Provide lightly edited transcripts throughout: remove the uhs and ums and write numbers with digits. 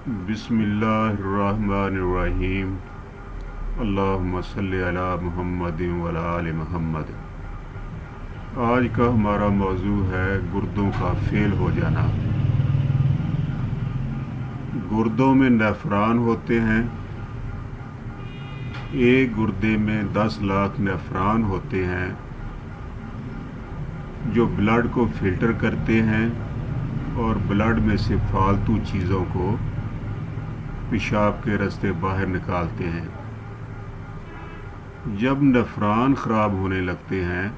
बिस्मिल्लाहिर्रहमानिर्रहीम। अल्लाहुम्मा सल्लि अला मुहम्मदिन व अला आलि मुहम्मद। आज का हमारा मौजू है गुर्दों का फेल हो जाना। गुर्दों में नेफ्रॉन होते हैं। एक गुर्दे में 10 लाख नेफ्रॉन होते हैं जो ब्लड को फिल्टर करते हैं और ब्लड में से फालतू चीज़ों को पेशाब के रास्ते बाहर निकालते हैं। जब नेफ्रॉन ख़राब होने लगते हैं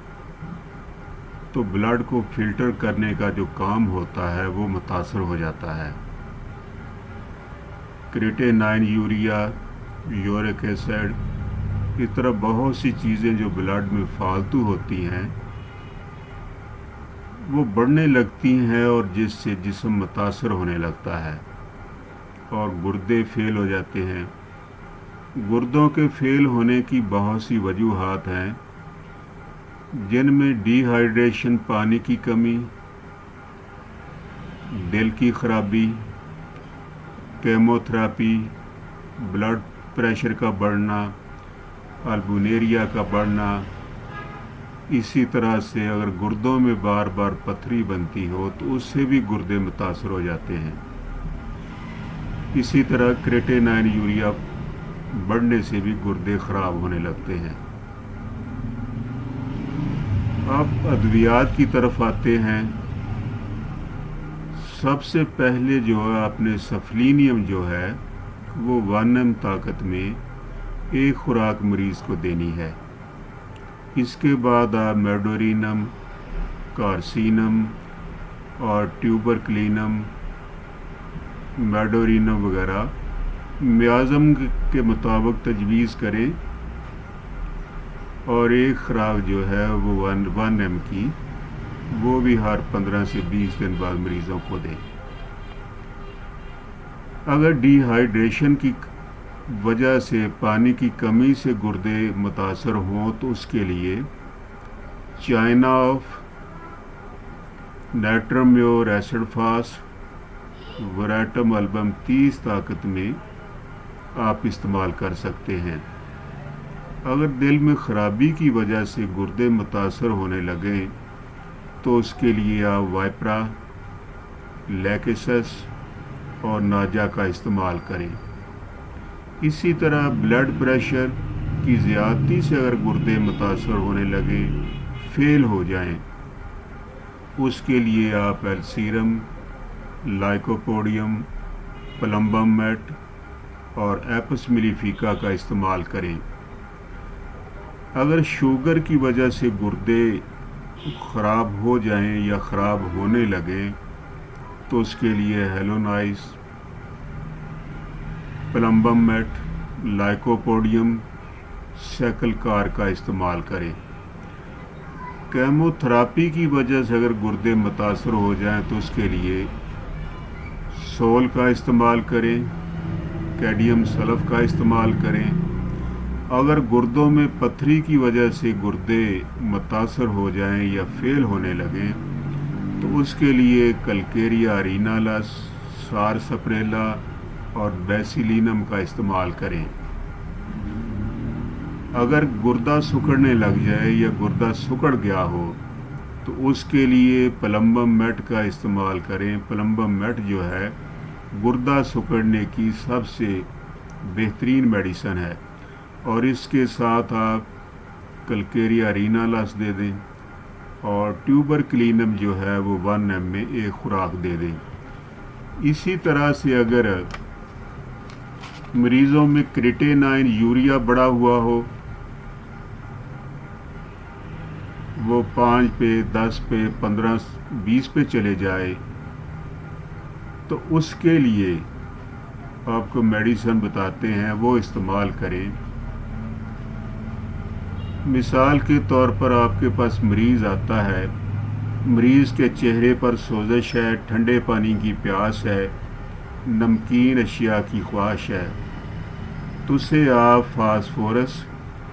तो ब्लड को फिल्टर करने का जो काम होता है वो मुतासर हो जाता है। क्रिएटिनिन, यूरिया, यूरिक एसिड, इस तरह बहुत सी चीज़ें जो ब्लड में फालतू होती हैं वो बढ़ने लगती हैं और जिससे जिस्म मुतासर होने लगता है और गुर्दे फेल हो जाते हैं। गुर्दों के फेल होने की बहुत सी वजूहात हैं जिनमें डिहाइड्रेशन, पानी की कमी, दिल की खराबी, केमोथेरेपी, ब्लड प्रेशर का बढ़ना, अल्बुनेरिया का बढ़ना। इसी तरह से अगर गुर्दों में बार बार पथरी बनती हो तो उससे भी गुर्दे मुतासर हो जाते हैं। इसी तरह क्रिएटिनिन, यूरिया बढ़ने से भी गुर्दे ख़राब होने लगते हैं। अब अद्वियात की तरफ आते हैं। सबसे पहले जो है आपने सफलीनियम जो है वो 1 mg ताकत में एक खुराक मरीज़ को देनी है। इसके बाद आप मेडोरिनम, कार्सिनम और ट्यूबरक्लिनम, मेडोरिनम वगैरह मियाज़म के मुताबिक तजवीज़ करें और एक खुराक जो है वो 1 mg की वो भी हर 15 से 20 दिन बाद मरीज़ों को दें। अगर डिहाइड्रेशन की वजह से, पानी की कमी से गुर्दे मुतासर हों तो उसके लिए चाइना ऑफ, नाइट्रम्योर एसिड फास, वराटम अल्बम 30 ताकत में आप इस्तेमाल कर सकते हैं। अगर दिल में ख़राबी की वजह से गुर्दे मुतासर होने लगें तो उसके लिए आप वाइप्रा, लैकेसस और नाजा का इस्तेमाल करें। इसी तरह ब्लड प्रेशर की ज़्यादती से अगर गुर्दे मुतासर होने लगे, फेल हो जाएं, उसके लिए आप एल्सीरम, लाइकोपोडियम, प्लम्बम मेट और एपस मिलीफिका का इस्तेमाल करें। अगर शुगर की वजह से गुर्दे ख़राब हो जाएं या ख़राब होने लगें तो उसके लिए हेलोनाइस, प्लम्बम मेट, लाइकोपोडियम, सेकलकार का इस्तेमाल करें। केमोथेरेपी की वजह से अगर गुर्दे मुतासर हो जाएं तो उसके लिए सोल का इस्तेमाल करें, कैडियम सल्फ का इस्तेमाल करें। अगर गुर्दों में पथरी की वजह से गुर्दे मुतासर हो जाएं या फेल होने लगें तो उसके लिए कलकेरिया रीनालस, सारसप्रेला और बेसिलिनम का इस्तेमाल करें। अगर गुर्दा सिकुड़ने लग जाए या गुर्दा सिकुड़ गया हो तो उसके लिए प्लम्बम मेट का इस्तेमाल करें। प्लम्बम मेट जो है गुर्दा सिकुड़ने की सबसे बेहतरीन मेडिसन है और इसके साथ आप कलकेरिया रीनालस दे दें और ट्यूबरक्लिनम जो है वो 1 mg में एक खुराक दे दें। इसी तरह से अगर मरीज़ों में क्रिएटिनिन, यूरिया बढ़ा हुआ हो, वो 5 पे, 10 पे, 15, 20 पे चले जाए तो उसके लिए आपको मेडिसिन बताते हैं, वो इस्तेमाल करें। मिसाल के तौर पर आपके पास मरीज़ आता है, मरीज़ के चेहरे पर सोजिश है, ठंडे पानी की प्यास है, नमकीन अशिया की ख्वाहिश है, तो उसे आप फास्फोरस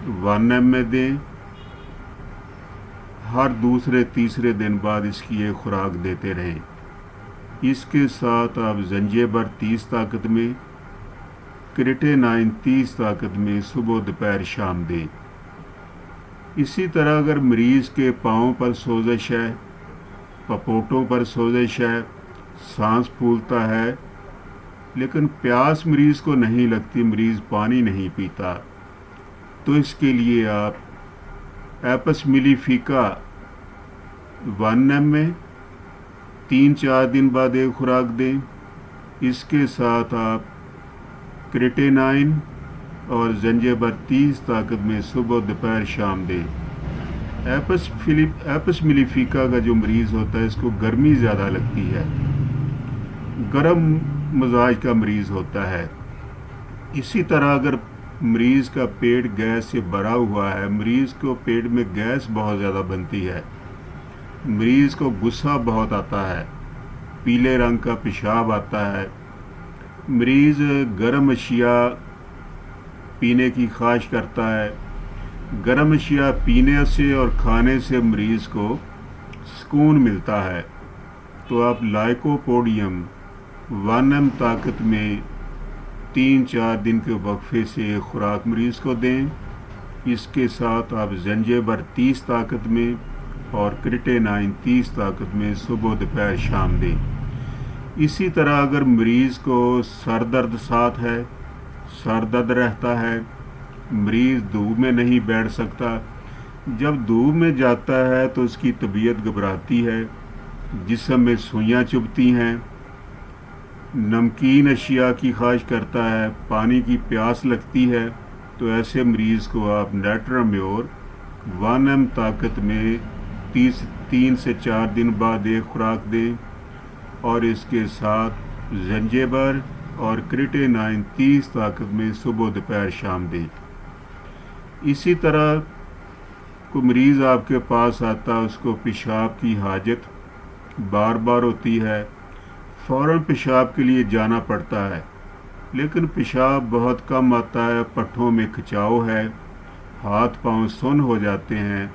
1 mg में दें। हर दूसरे तीसरे दिन बाद इसकी एक खुराक देते रहें। इसके साथ आप जंजेबर 30 ताकत में, क्रिटेनाइन 30 ताकत में सुबह दोपहर शाम दें। इसी तरह अगर मरीज़ के पाँव पर सोजिश है, पपोटों पर सोजिश है, सांस फूलता है लेकिन प्यास मरीज़ को नहीं लगती, मरीज़ पानी नहीं पीता, तो इसके लिए आप एपस मिलीफिका 1 ml में 3-4 दिन बाद एक खुराक दें। इसके साथ आप क्रिटेनाइन और जंजेबर 30 ताकत में सुबह दोपहर शाम दें। एपस मिलीफिका का जो मरीज़ होता है इसको गर्मी ज़्यादा लगती है, गर्म मजाज का मरीज़ होता है। इसी तरह अगर मरीज़ का पेट गैस से भरा हुआ है, मरीज़ को पेट में गैस बहुत ज़्यादा बनती है, मरीज़ को गुस्सा बहुत आता है, पीले रंग का पेशाब आता है, मरीज़ गर्म अशिया पीने की ख्वाहिश करता है, गर्म अशिया पीने से और खाने से मरीज़ को सुकून मिलता है, तो आप लाइकोपोडियम 1 ml ताकत में 3-4 दिन के वक्फे से एक खुराक मरीज़ को दें। इसके साथ आप जंजेबर 30 ताकत में और क्रिटेनाइन 30 ताकत में सुबह दोपहर शाम दें। इसी तरह अगर मरीज़ को सर दर्द साथ है, सर दर्द रहता है, मरीज़ धूप में नहीं बैठ सकता, जब धूप में जाता है तो उसकी तबीयत घबराती है, जिस्म में सुइयाँ चुभती हैं, नमकीन अशिया की ख्वाहिश करता है, पानी की प्यास लगती है, तो ऐसे मरीज़ को आप नेट्राम्योर 1 ml ताकत में 3 से 4 दिन बाद एक खुराक दें और इसके साथ जंजेबर और क्रिटेनाइन 30 ताकत में सुबह दोपहर शाम दें। इसी तरह कोई मरीज़ आपके पास आता है, उसको पेशाब की हाजत बार बार होती है, फ़ौरन पेशाब के लिए जाना पड़ता है, लेकिन पेशाब बहुत कम आता है, पट्ठों में खिंचाव है, हाथ पांव सुन्न हो जाते हैं,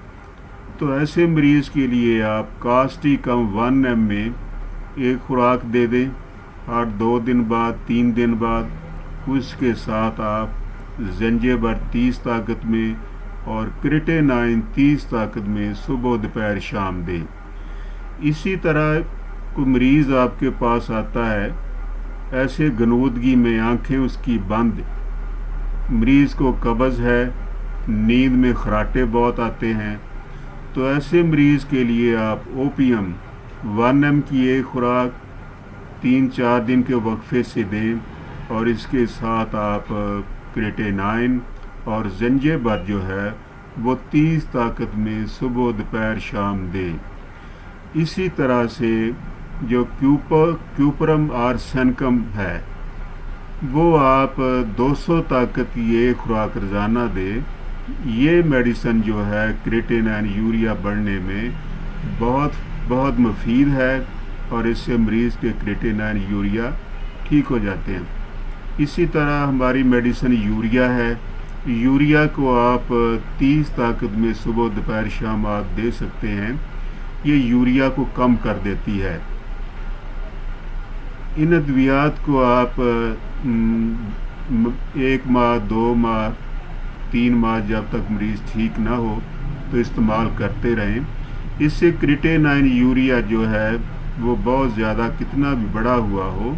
तो ऐसे मरीज़ के लिए आप कास्टिकम 1 ml में एक खुराक दे दें और 2 दिन बाद 3 दिन बाद उसके साथ आप जंजेबर 30 ताकत में और क्रिटेनाइन 30 ताकत में सुबह दोपहर शाम दें। इसी तरह कोई मरीज़ आपके पास आता है, ऐसे गनूदगी में आंखें उसकी बंद, मरीज़ को कब्ज़ है, नींद में खराटे बहुत आते हैं, तो ऐसे मरीज़ के लिए आप ओपियम 1 ml की एक खुराक 3-4 दिन के वक्फे से दें और इसके साथ आप क्रिटेनाइन और जंजेबर जो है वो 30 ताकत में सुबह दोपहर शाम दें। इसी तरह से जो क्यूपरम आर्सेनिकम है वो आप 200 ताकत की एक खुराक रोज़ाना दें। ये मेडिसन जो है क्रिटेनाइन यूरिया बढ़ने में बहुत मुफीद है और इससे मरीज़ के क्रिटेनाइन यूरिया ठीक हो जाते हैं। इसी तरह हमारी मेडिसन यूरिया है, यूरिया को आप 30 ताकत में सुबह दोपहर शाम आप दे सकते हैं, ये यूरिया को कम कर देती है। इन अद्वियात को आप 1 माह 2 माह 3 माह जब तक मरीज़ ठीक ना हो तो इस्तेमाल करते रहें। इससे क्रिटेनाइन यूरिया जो है वो बहुत ज़्यादा कितना भी बड़ा हुआ हो,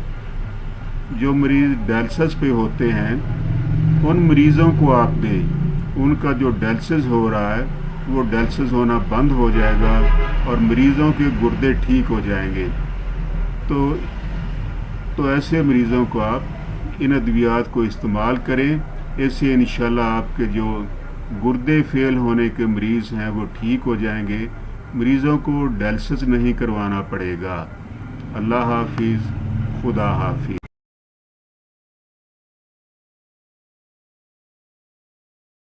जो मरीज़ डायलिसिस पे होते हैं उन मरीज़ों को आप दें, उनका जो डायलिसिस हो रहा है वो डायलिसिस होना बंद हो जाएगा और मरीज़ों के गुर्दे ठीक हो जाएंगे। तो ऐसे मरीज़ों को आप इन अद्वियात को इस्तेमाल करें, इससे इंशाल्लाह आपके जो गुर्दे फेल होने के मरीज़ हैं वो ठीक हो जाएंगे, मरीज़ों को डायलिसिस नहीं करवाना पड़ेगा। अल्लाह हाफिज़, खुदा हाफिज़।